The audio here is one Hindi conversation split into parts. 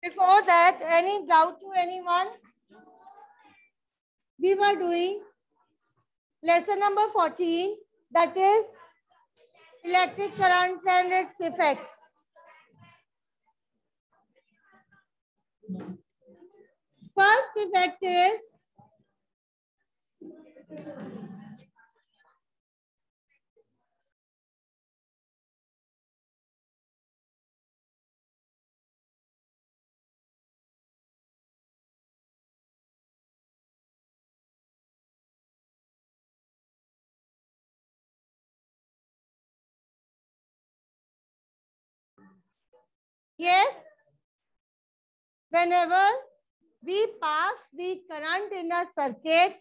Before that, any doubt to anyone? We were doing lesson number 14, that is electric currents and its effects. First effect is yes, whenever we pass the current in a circuit,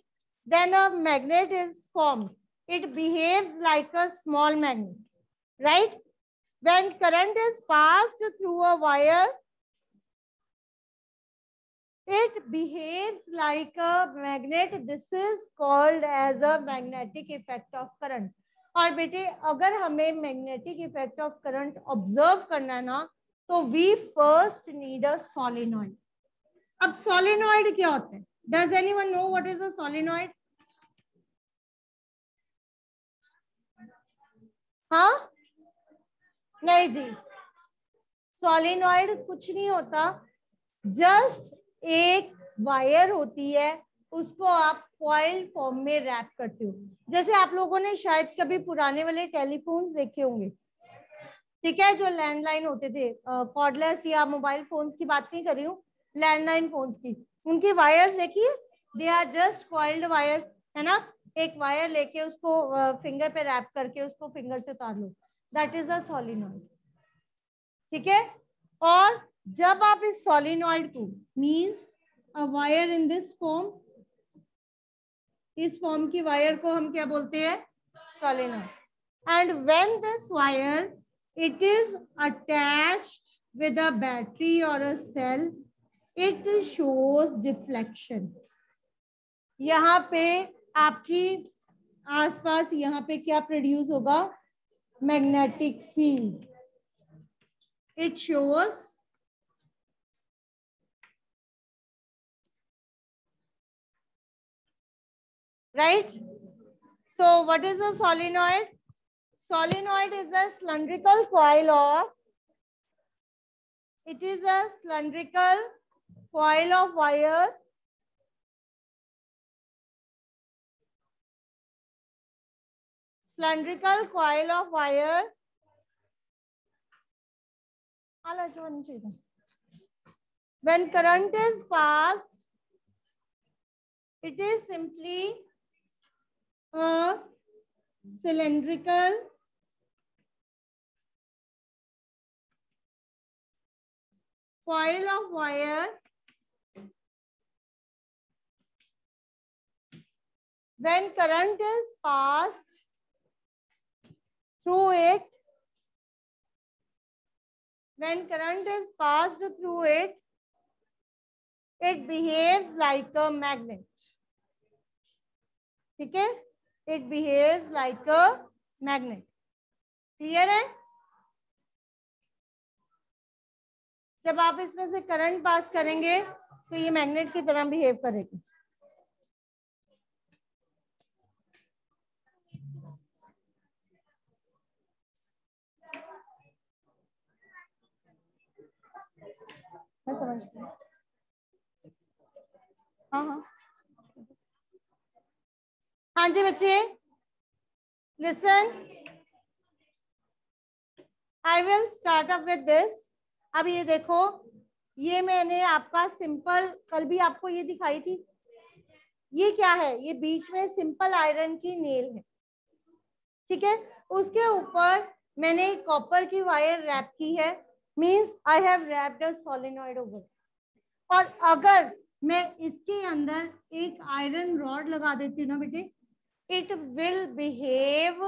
then a magnet is formed. It behaves like a small magnet, right? When current is passed through a wire, it behaves like a magnet. This is called as a magnetic effect of current. और बेटे अगर हमें magnetic effect of current observe करना है ना, तो we first need a solenoid. अब सोलेनॉइड क्या होता है? Does anyone know what is a solenoid? हाँ, नहीं जी, सोलेनॉइड कुछ नहीं होता, जस्ट एक वायर होती है, उसको आप कॉइल फॉर्म में रैप करते हो. जैसे आप लोगों ने शायद कभी पुराने वाले टेलीफोन्स देखे होंगे, ठीक है, जो लैंडलाइन होते थे, कॉर्डलेस या मोबाइल फोन्स की बात नहीं कर रही हूँ, लैंडलाइन फोन्स की. उनकी वायर्स देखिए, they are just coiled wires, है ना. एक वायर लेके उसको फिंगर पे रैप करके उसको फिंगर से उतार लो, दैट इज अ सोलेनॉइड. ठीक है. और जब आप इस सोलेनॉइड को, means a wire in this form, इस फॉर्म की वायर को हम क्या बोलते हैं? Solenoid. And when this wire it is attached with a battery or a cell, it shows deflection. यहाँ पे आपकी आसपास यहाँ पे क्या प्रोड्यूस होगा? Magnetic field. It shows right. So what is a solenoid? Solenoid is a cylindrical coil of, it is a cylindrical coil of wire when current is passed, it is simply a cylindrical coil of wire when current is passed through it, it behaves like a magnet. ठीक है, it behaves like a magnet. Clear है? जब आप इसमें से करंट पास करेंगे तो ये मैग्नेट की तरह बिहेव करेगी. मैं समझ गई. हाँ, हाँ जी बच्चे, listen, I will start up with this. अब ये देखो, ये मैंने आपका सिंपल, कल भी आपको ये दिखाई थी. ये क्या है? ये बीच में सिंपल आयरन की नेल है. ठीक है, उसके ऊपर मैंने कॉपर की वायर रैप की है, means I have wrapped a solenoid over. और अगर मैं इसके अंदर एक आयरन रॉड लगा देती हूँ ना बेटे, it will behave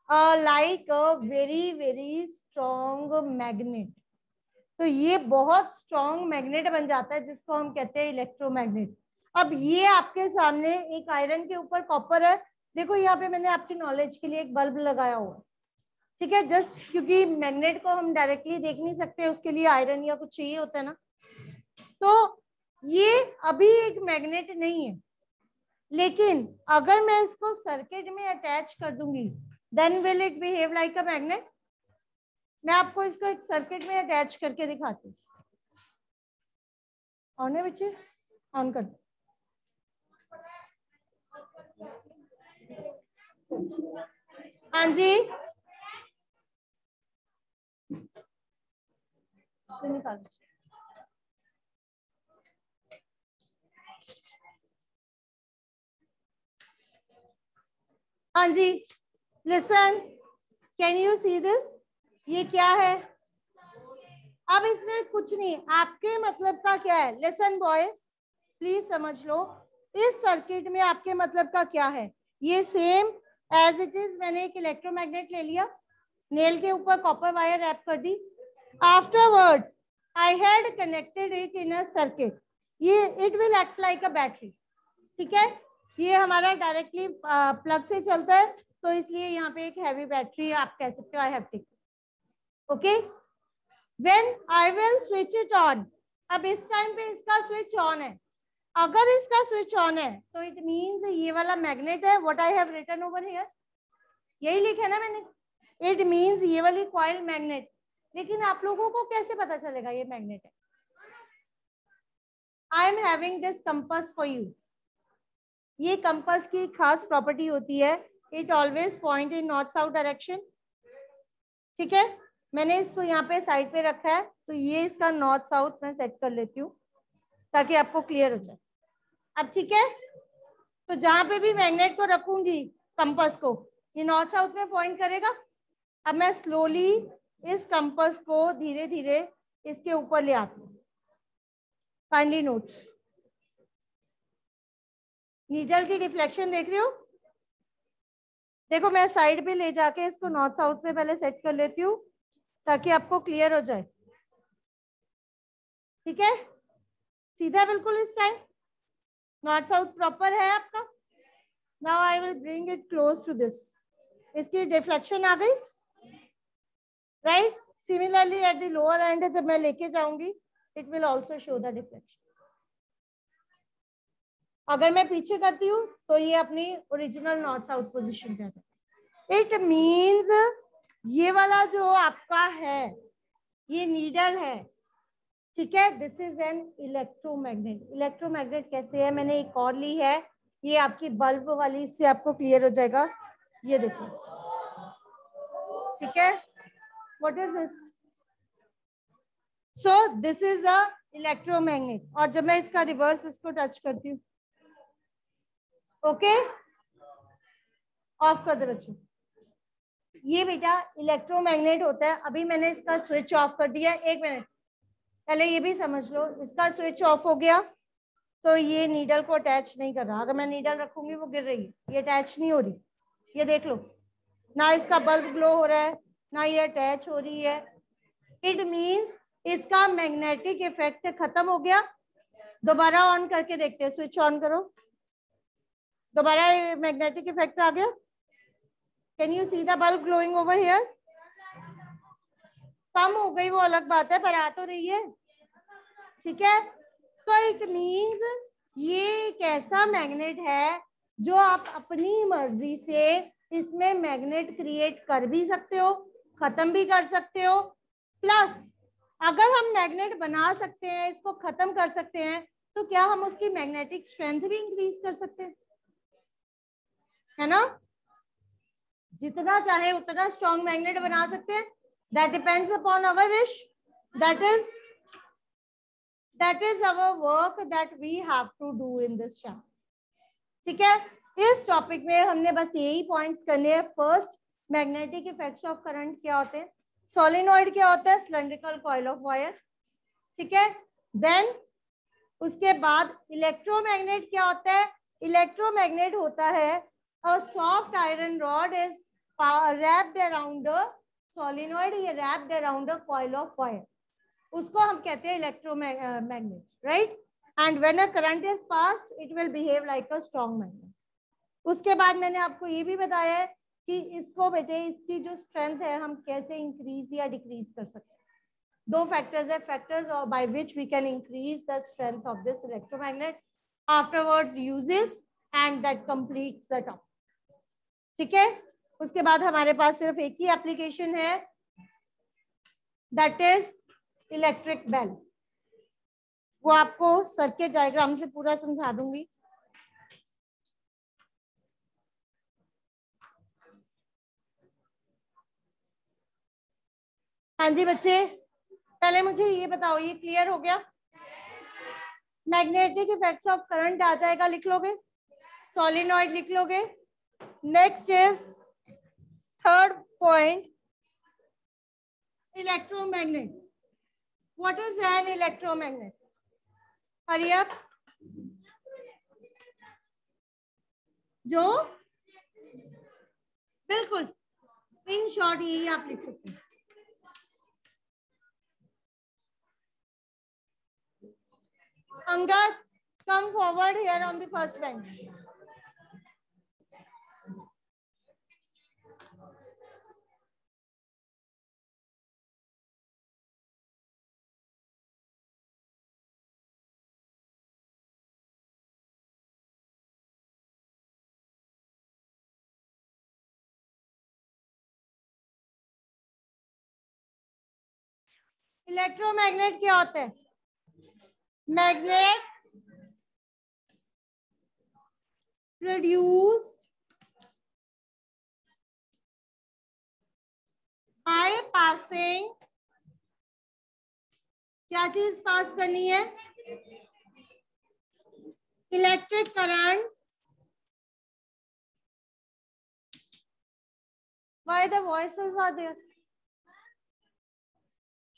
like a very very strong magnet. तो ये बहुत स्ट्रॉन्ग मैग्नेट बन जाता है, जिसको हम कहते हैं इलेक्ट्रोमैग्नेट. अब ये आपके सामने एक आयरन के ऊपर कॉपर है. देखो यहाँ पे मैंने आपकी नॉलेज के लिए एक बल्ब लगाया हुआ है. ठीक है, जस्ट क्योंकि मैग्नेट को हम डायरेक्टली देख नहीं सकते, उसके लिए आयरन या कुछ चाहिए होता है ना. तो ये अभी एक मैग्नेट नहीं है, लेकिन अगर मैं इसको सर्किट में अटैच कर दूंगी then will it behave like a magnet. मैं आपको इसको एक सर्किट में अटैच करके दिखाती हूँ। ऑन है बच्चे, ऑन कर दो। हाँ जी, निकाल। हाँ जी, listen, can you see this? ये क्या है? अब इसमें कुछ नहीं, आपके मतलब का क्या है? लिसन बॉयज, प्लीज समझ लो, इस सर्किट में आपके मतलब का क्या है? ये सेम एज इट इज, मैंने एक इलेक्ट्रोमैग्नेट ले लिया, नेल के ऊपर कॉपर वायर रैप कर दी, afterwards I had connected it in a circuit. ये it will act like a battery, ठीक है? ये हमारा डायरेक्टली प्लग से चलता है, तो इसलिए यहाँ पे एक हैवी बैटरी आप कह सकते हो, I have taken, okay? When I will switch it on, अब इस टाइम पे इसका स्विच ऑन है, अगर इसका स्विच ऑन है तो इट मीन्स ये वाला मैग्नेट है, what I have written over here, यही लिखा है ना मैंने, इट मीन्स ये वाली कॉइल मैग्नेट। लेकिन आप लोगों को कैसे पता चलेगा ये मैग्नेट है? I am having this compass for you. ये कंपास की खास प्रॉपर्टी होती है, it always point in north south direction, ठीक है? मैंने इसको यहाँ पे साइड पे रखा है, तो ये इसका नॉर्थ साउथ मैं सेट कर लेती हूँ ताकि आपको क्लियर हो जाए। अब ठीक है, तो जहां पे भी मैग्नेट को रखूंगी कंपास को, ये नॉर्थ साउथ में पॉइंट करेगा। अब मैं स्लोली इस कंपास को धीरे धीरे इसके ऊपर ले आती हूँ। काइंडली नोट, नीडल की डिफ्लेक्शन देख रहे हो? देखो मैं साइड पे ले जाके इसको नॉर्थ साउथ में पहले सेट कर लेती हूँ ताकि आपको क्लियर हो जाए, ठीक है? सीधा बिल्कुल इस टाइम नॉर्थ साउथ प्रॉपर है आपका। Now I will bring it close to this, इसकी डिफ्लेक्शन आ गई, right? Similarly at the lower end जब मैं लेके जाऊंगी it will also show the deflection. अगर मैं पीछे करती हूँ तो ये अपनी ओरिजिनल नॉर्थ साउथ पोजिशन पे आ जाता है। इट मीन्स ये वाला जो आपका है ये नीडल है, ठीक है? This is an electromagnet. Electromagnet कैसे है, मैंने एक और ली है, ये आपकी बल्ब वाली, इससे आपको क्लियर हो जाएगा। ये देखो, ठीक है? What is this? So this is a electromagnet. और जब मैं इसका रिवर्स इसको टच करती हूँ, ओके, ऑफ कर दे बच्चों। ये बेटा इलेक्ट्रोमैग्नेट होता है। अभी मैंने इसका स्विच ऑफ कर दिया, एक मिनट पहले ये भी समझ लो, इसका स्विच ऑफ हो गया तो ये नीडल को अटैच नहीं कर रहा। अगर मैं नीडल रखूंगी वो गिर रही है, ये अटैच नहीं हो रही, ये देख लो ना, इसका बल्ब ग्लो हो रहा है ना ये अटैच हो रही है। इट मीन्स इसका मैग्नेटिक इफेक्ट खत्म हो गया। दोबारा ऑन करके देखते हैं, स्विच ऑन करो, दोबारा मैग्नेटिक इफेक्ट आ गया। Can you see the bulb glowing over here? कम हो गई वो अलग बात है, पर आ तो रही है, ठीक है? तो इट मीन्स ये एक ऐसा मैग्नेट है जो आप अपनी मर्जी से इसमें मैग्नेट क्रिएट कर भी सकते हो, खत्म भी कर सकते हो। प्लस अगर हम मैग्नेट बना सकते हैं, इसको खत्म कर सकते हैं, तो क्या हम उसकी मैग्नेटिक स्ट्रेंथ भी इंक्रीज कर सकते हैं, है ना? जितना चाहे उतना स्ट्रॉन्ग मैग्नेट बना सकते हैं। That depends upon our wish, that is our work that we have to do in this chapter, ठीक है? इस टॉपिक में हमने बस यही पॉइंट्स करने हैं। First, magnetic effects of current क्या होते हैं, सोलेनॉइड क्या होता है, सिलेंड्रिकल कॉइल ऑफ वायर, ठीक है? देन उसके बाद इलेक्ट्रोमैग्नेट क्या होता है, इलेक्ट्रोमैग्नेट होता है a soft iron rod is wrapped around a solenoid, ये wrapped around a coil of wire, उसको हम कहते हैं electromagnet, right? And when a current is passed it will behave like a strong magnet. उसके बाद मैंने आपको ये भी बताया है कि इसको बेटे इसकी जो स्ट्रेंथ है हम कैसे इंक्रीज या डिक्रीज कर सकते हैं। दो फैक्टर्स है, फैक्टर्स और by which we can increase the strength of this electromagnet, afterwards uses and that completes the topic. ठीक है, उसके बाद हमारे पास सिर्फ एक ही एप्लीकेशन है, दैट इज इलेक्ट्रिक बेल। वो आपको सर्किट डायग्राम से पूरा समझा दूंगी। हाँ जी बच्चे, पहले मुझे ये बताओ, ये क्लियर हो गया? मैग्नेटिक इफेक्ट्स ऑफ करंट आ जाएगा, लिख लोगे, सोलिनॉइड लिख लोगे। Next is third point, electromagnet. What is an electromagnet? Hurry up. जो बिल्कुल इन शॉर्ट यही आप लिख सकते हैं। Angad, come forward here on the first bench. Electromagnet क्या होता है? मैग्नेट produced by passing, क्या चीज पास करनी है? Electric current. Why the voices are there?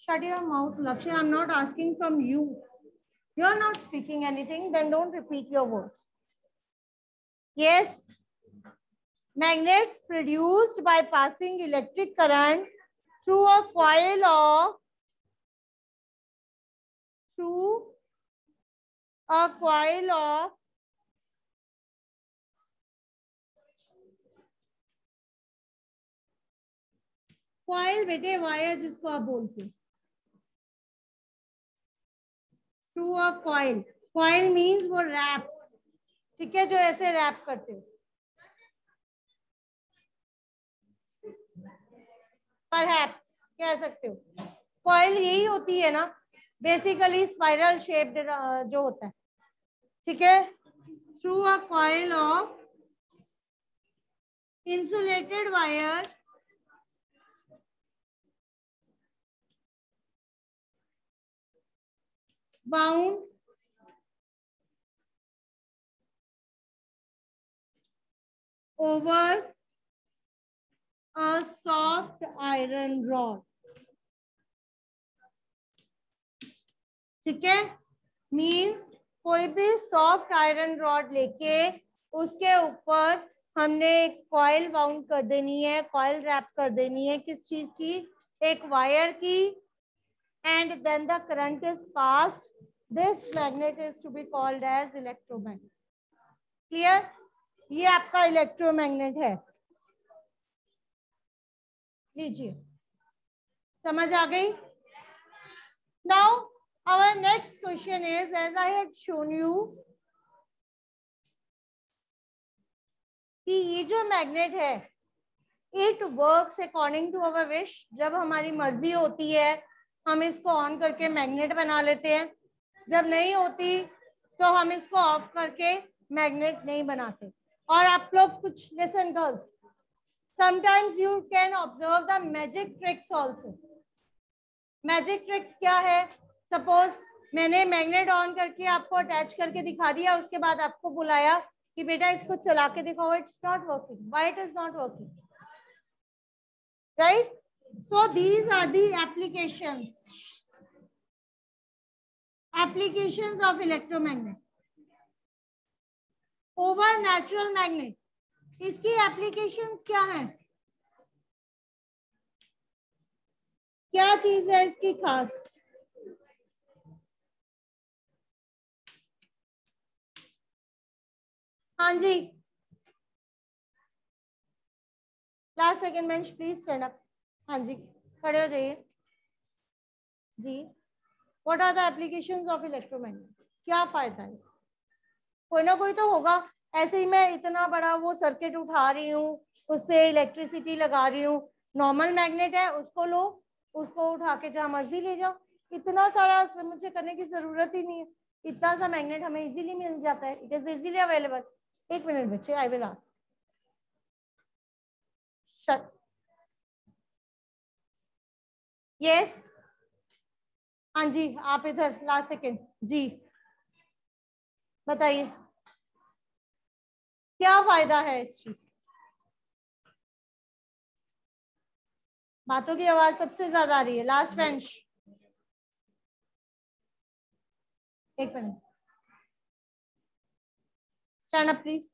Shut your mouth, Lakshya. I'm not asking from you. You're not speaking anything, then don't repeat your words. Yes, magnets produced by passing electric current through a coil of coil, बेटे वायर जिसको आप बोलते हो, through a coil. Coil means वो रैप्स, ठीक है, जो ऐसे रैप करते हो। परहैप्स कह सकते हो। कॉइल यही होती है ना, बेसिकली स्पाइरल शेप्ड जो होता है, ठीक है। Through a coil of insulated wire bound over a soft iron rod, ठीक है। मीन्स कोई भी सॉफ्ट आयरन रॉड लेके उसके ऊपर हमने एक कॉइल बाउंड कर देनी है, कॉइल रैप कर देनी है, किस चीज की? एक वायर की। And then the current is passed, this magnet is to be called as electromagnet. Clear? ये आपका इलेक्ट्रोमैग्नेट है। लीजिए, समझ आ गई? Now our next question is, as I had shown you, कि ये जो मैग्नेट है, it works according to our wish. जब हमारी मर्जी होती है हम इसको ऑन करके मैग्नेट बना लेते हैं, जब नहीं होती तो हम इसको ऑफ करके मैग्नेट नहीं बनाते। और आप लोग कुछ listen girls, sometimes you can observe the magic tricks also. Magic tricks क्या है? सपोज मैंने मैग्नेट ऑन करके आपको अटैच करके दिखा दिया, उसके बाद आपको बुलाया कि बेटा इसको चला के दिखाओ, it's not working. Why it is not working? Right? So these are the applications of electromagnet over natural magnet. इसकी एप्लीकेशंस क्या है? क्या चीज है इसकी खास? हाँ जी, last second bench please stand up. हाँ जी, खड़े हो जाइए। जी, what are the applications of electromagnet, क्या फायदा है? कोई ना कोई तो होगा। ऐसे ही मैं इतना बड़ा वो सर्किट उठा रही हूँ, उस पर इलेक्ट्रिसिटी लगा रही हूँ, नॉर्मल मैग्नेट है, उसको लो, उसको उठा के जहाँ मर्जी ले जाओ, इतना सारा मुझे करने की जरूरत ही नहीं है। इतना सा मैग्नेट हमें इजीली मिल जाता है, इट इज इजीली अवेलेबल। एक मिनट बच्चे, I will ask. Shut, yes, हाँ जी, आप इधर लास्ट सेकेंड जी, बताइए क्या फायदा है इस चीज? बातों की आवाज सबसे ज्यादा आ रही है, लास्ट बेंच। एक minute, stand up please.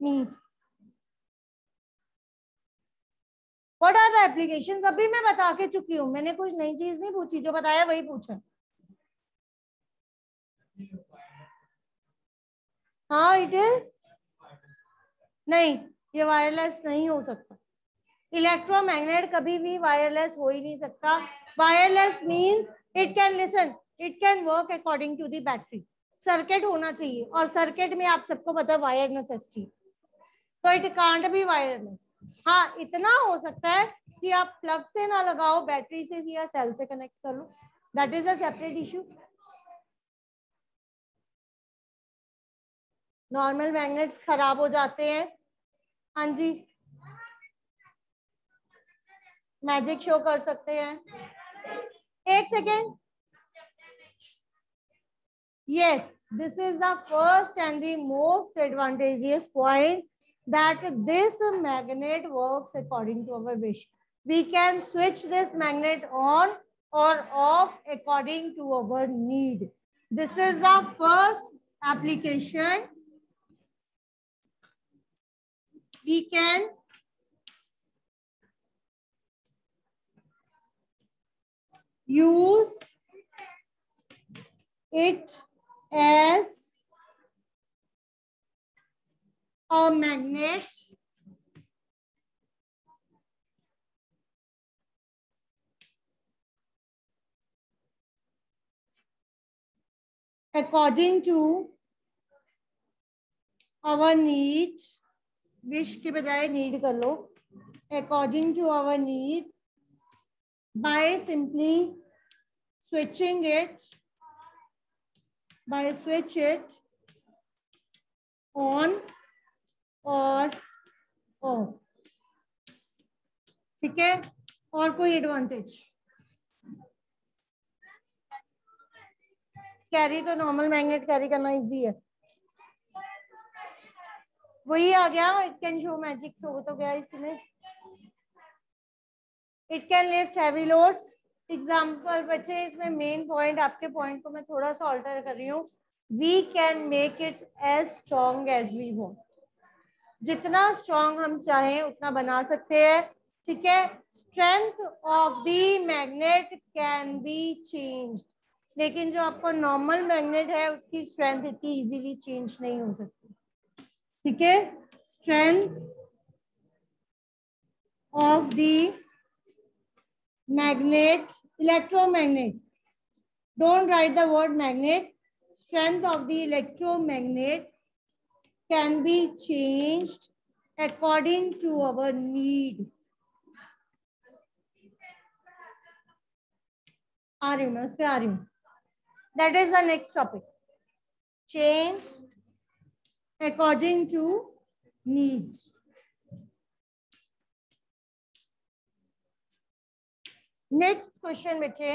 Me, what are the application? अभी मैं बता के चुकी हूँ, मैंने कुछ नई चीज नहीं पूछी, जो बताया वही पूछा। हाँ इट इज, नहीं ये वायरलेस नहीं हो सकता। इलेक्ट्रोमैग्नेट कभी भी वायरलेस हो ही नहीं सकता। Wireless means it can listen, it can work according to the battery. Circuit होना चाहिए, और सर्किट में आप सबको पता है वायर नेसेसिटी, तो इट कांट बी वायरलेस। हाँ इतना हो सकता है कि आप प्लग से ना लगाओ, बैटरी से या सेल से कनेक्ट कर लो, that is a separate issue. Normal magnets खराब हो जाते हैं। हाँ जी, मैजिक शो कर सकते हैं। एक second, yes, this is the first and the most advantageous point, that this magnet works according to our wish. We can switch this magnet on or off according to our need. This is the first application. We can use it as a magnet according to our need. Wish के बजाय नीड कर लो, according to our need, by simply switching it, by switch it on or off. ठीक है, और कोई एडवांटेज? कैरी तो नॉर्मल मैग्नेट कैरी करना इजी है, वही आ गया, it can show magic show तो गया इसमें। It can lift heavy loads. Example बच्चे, इसमें मेन पॉइंट, आपके पॉइंट को मैं थोड़ा सा ऑल्टर कर रही हूँ। We can make it as strong as we want, जितना स्ट्रॉन्ग हम चाहें उतना बना सकते हैं। ठीक है, strength of the magnet can be change, लेकिन जो आपको नॉर्मल मैग्नेट है उसकी स्ट्रेंथ इतनी इजीली चेंज नहीं हो सकती। ठीक है, strength of the magnet, electromagnet, don't write the word magnet, strength of the electromagnet can be changed according to our need. आ रही हूँ मैं, उस पे आ रही हूँ। That is the next topic, change according to need. Next question बेटे,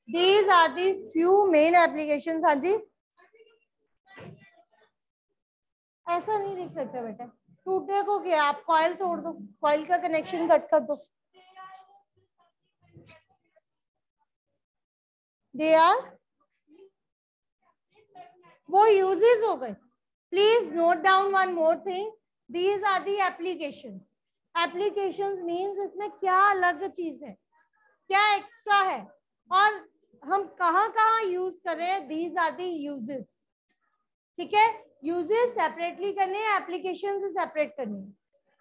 these are the few main applications। हाँ जी, ऐसा नहीं लिख सकते बेटा, टूटने को क्या, आप कॉइल तोड़ दो, कॉइल का कनेक्शन कट कर दो। दे आर, वो यूजेस हो गए। Please note down one more thing, these are the applications. Applications means इसमें क्या अलग चीज है, क्या एक्स्ट्रा है, और हम कहाँ कहाँ यूज कर रहे हैं, दीज आर दी यूजेस। ठीक है, यूजेस सेपरेटली करने हैं, एप्लीकेशन से सेपरेट करनी है।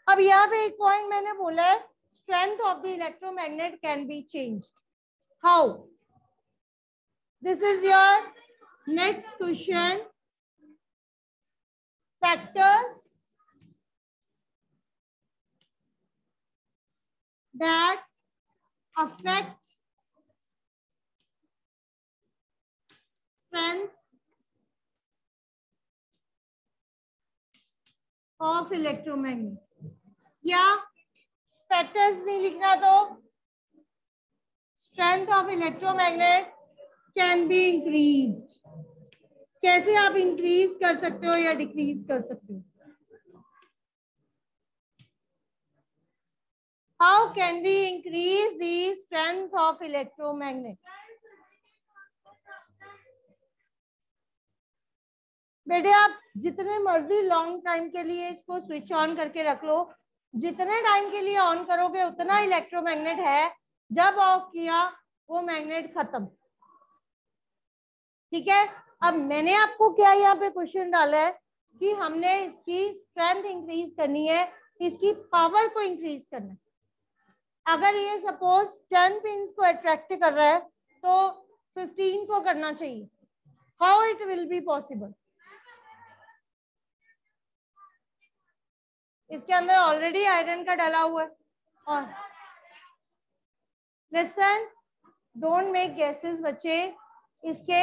अब यहाँ पे एक पॉइंट मैंने बोला है, strength of the electromagnet can be changed. How? This is your next question. Factors that affect strength of electromagnet. या फैक्टर्स नहीं लिखना तो strength of electromagnet can be increased. कैसे आप इंक्रीज कर सकते हो या डिक्रीज कर सकते हो? How can we increase the strength of electromagnet? बेटे आप जितने मर्जी लॉन्ग टाइम के लिए इसको स्विच ऑन करके रख लो, जितने टाइम के लिए ऑन करोगे उतना इलेक्ट्रोमैग्नेट है. जब ऑफ किया वो मैग्नेट खत्म. ठीक है. अब मैंने आपको क्या यहाँ पे क्वेश्चन डाला है कि हमने इसकी स्ट्रेंथ इंक्रीज करनी है, इसकी पावर को इंक्रीज करना है. अगर ये सपोज 10 पिंस को अट्रैक्ट कर रहा है तो 15 को करना चाहिए. How it will be possible? इसके अंदर ऑलरेडी आयरन का डाला हुआ है. और लिसन, डोंट मेक गेसेस बच्चे. इसके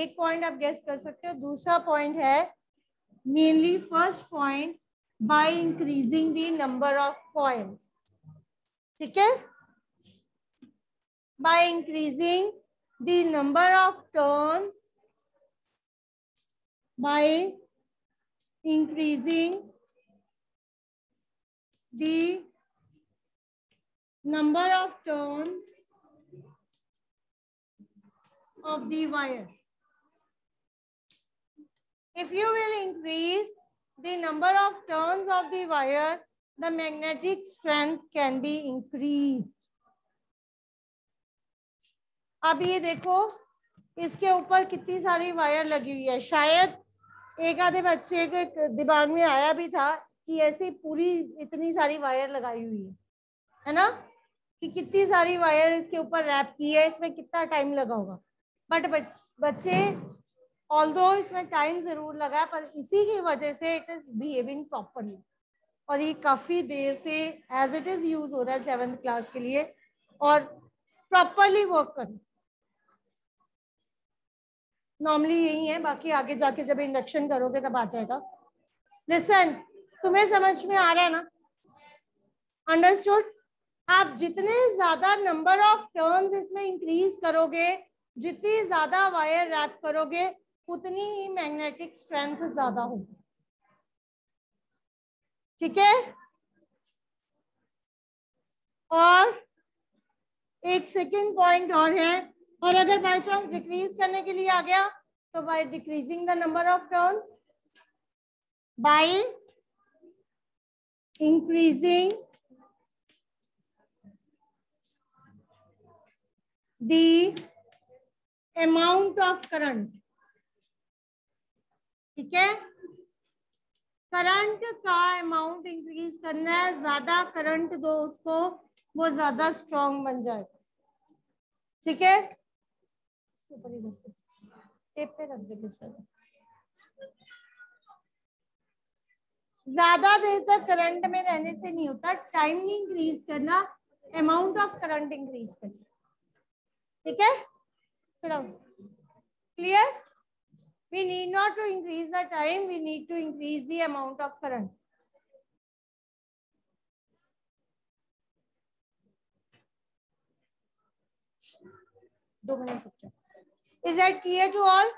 एक पॉइंट आप गेस कर सकते हो. दूसरा पॉइंट है mainly first point by increasing the number of coils. ठीक है. By increasing the number of turns, by increasing the number of turns of the wire. If you will increase the number of turns of the wire, the magnetic strength can be increased. अब ये देखो इसके ऊपर कितनी सारी वायर लगी हुई है. शायद एक आधे बच्चे के दिमाग में आया भी था कि ऐसी पूरी इतनी सारी वायर लगाई हुई है ना, कि कितनी सारी वायर इसके ऊपर रैप की है, इसमें कितना टाइम लगा होगा. बट बच्चे ऑल्दो इसमें टाइम जरूर लगा पर इसी की वजह से इट इज बिहेविंग प्रॉपरली. और ये काफी देर से एज इट इज यूज हो रहा है 7th क्लास के लिए और प्रॉपरली वर्क कर. नॉर्मली यही है, बाकी आगे जाके जब इंडक्शन करोगे तब आ जाएगा. लिसन, तुम्हें समझ में आ रहा है ना? अंडरस्टूड? आप जितने ज्यादा नंबर ऑफ टर्न्स इसमें इंक्रीज करोगे, जितनी ज्यादा वायर रैप करोगे, उतनी ही मैग्नेटिक स्ट्रेंथ ज्यादा होगी. ठीक है. और एक सेकेंड पॉइंट और है, और अगर बाय चांस डिक्रीज करने के लिए आ गया तो by decreasing the number of turns, by increasing the amount of current. ठीक है. करंट का अमाउंट इंक्रीज करना है. ज्यादा करंट दो उसको, वो ज्यादा स्ट्रॉन्ग बन जाएगा. ठीक है. इसके ऊपर ही रख दे, टेप पे रख दे कुछ. ज्यादा देर तक करंट में रहने से नहीं होता. टाइम नहीं इंक्रीज करना, अमाउंट ऑफ करंट इंक्रीज करना. ठीक है. चलो, clear? We need not to increase the time, we need to increase the amount of current. दो minute. Is that clear to all?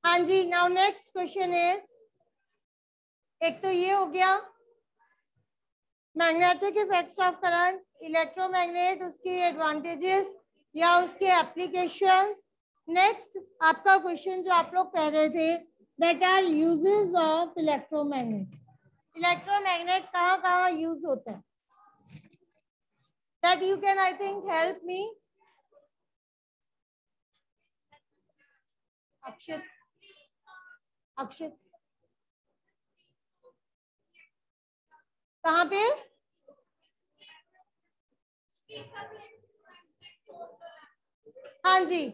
हाँ जी. नाउ नेक्स्ट क्वेश्चन इज, एक तो ये हो गया magnetic effects of current, electromagnet, उसकी एडवांटेजेस या उसके एप्लीकेशंस. नेक्स्ट आपका क्वेश्चन जो आप लोग कह रहे थे, that are uses of electromagnet. Electromagnet कहाँ कहाँ यूज होता है? That you can I think help me. Akshit, कहाँ पे? हाँ जी,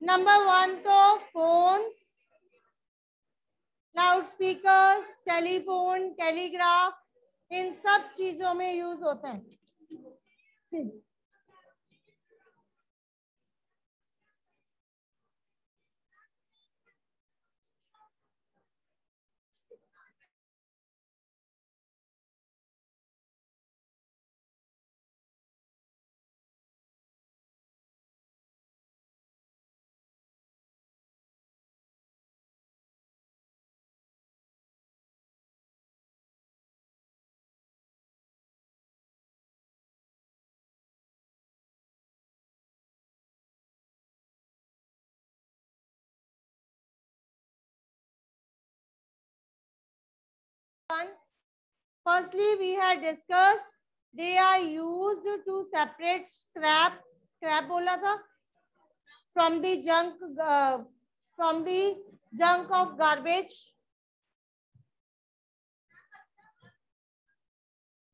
नंबर 1 तो phones, loudspeakers, telephone, telegraph, इन सब चीजों में यूज होता है। Firstly, we had discussed they are used to separate scrap बोला था from the junk of garbage,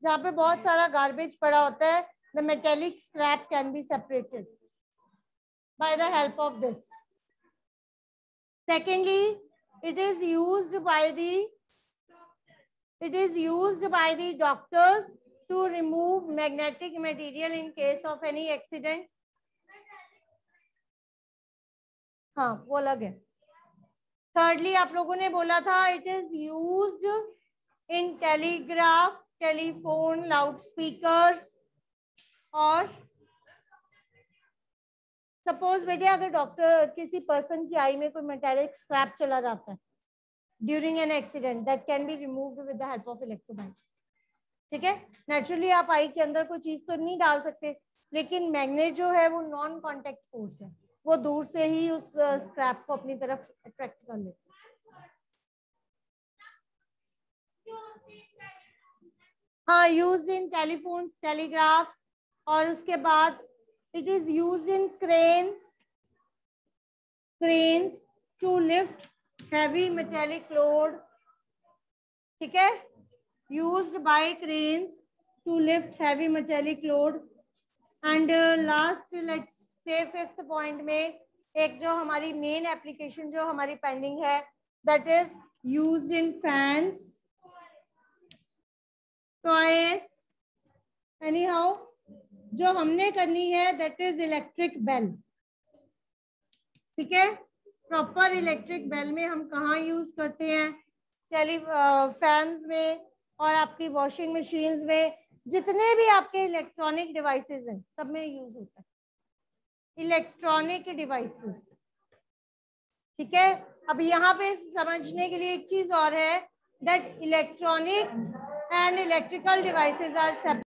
जहाँ पे बहुत सारा गार्बेज पड़ा होता है, the metallic scrap can be separated by the help of this. Secondly, it is used by the doctors to remove magnetic material in case of any accident. हाँ, वो अलग है. Thirdly, आप लोगों ने बोला था it is used in telegraph, telephone, loudspeakers, और सपोज बेटे अगर डॉक्टर किसी पर्सन की आई में कोई मेटालिक स्क्रैप चला जाता है during an accident, that can be removed with the help of electromagnet. ठीक है, नेचुरली आप आई के अंदर कोई चीज तो नहीं डाल सकते, लेकिन मैग्नेट जो है वो नॉन कॉन्टेक्ट फोर्स है, वो दूर से ही उस स्क्रैप को अपनी तरफ अट्रैक्ट कर लेते. हाँ, यूज इन टेलीफोन्स, टेलीग्राफ, और उसके बाद it is used in cranes to lift heavy metallic load. ठीक है, used by cranes to lift heavy metallic load. And last let's say 5th point में एक जो हमारी main application जो हमारी pending है, that is used in fans, toys, anyhow जो हमने करनी है दैट इज इलेक्ट्रिक बेल. ठीक है, प्रॉपर इलेक्ट्रिक बेल में हम कहाँ यूज करते हैं? फैंस में और आपकी वॉशिंग मशीन्स में, जितने भी आपके इलेक्ट्रॉनिक डिवाइसेस हैं सब में यूज होता है इलेक्ट्रॉनिक डिवाइसेस. ठीक है, अब यहाँ पे समझने के लिए एक चीज और है, that electronic and electrical devices are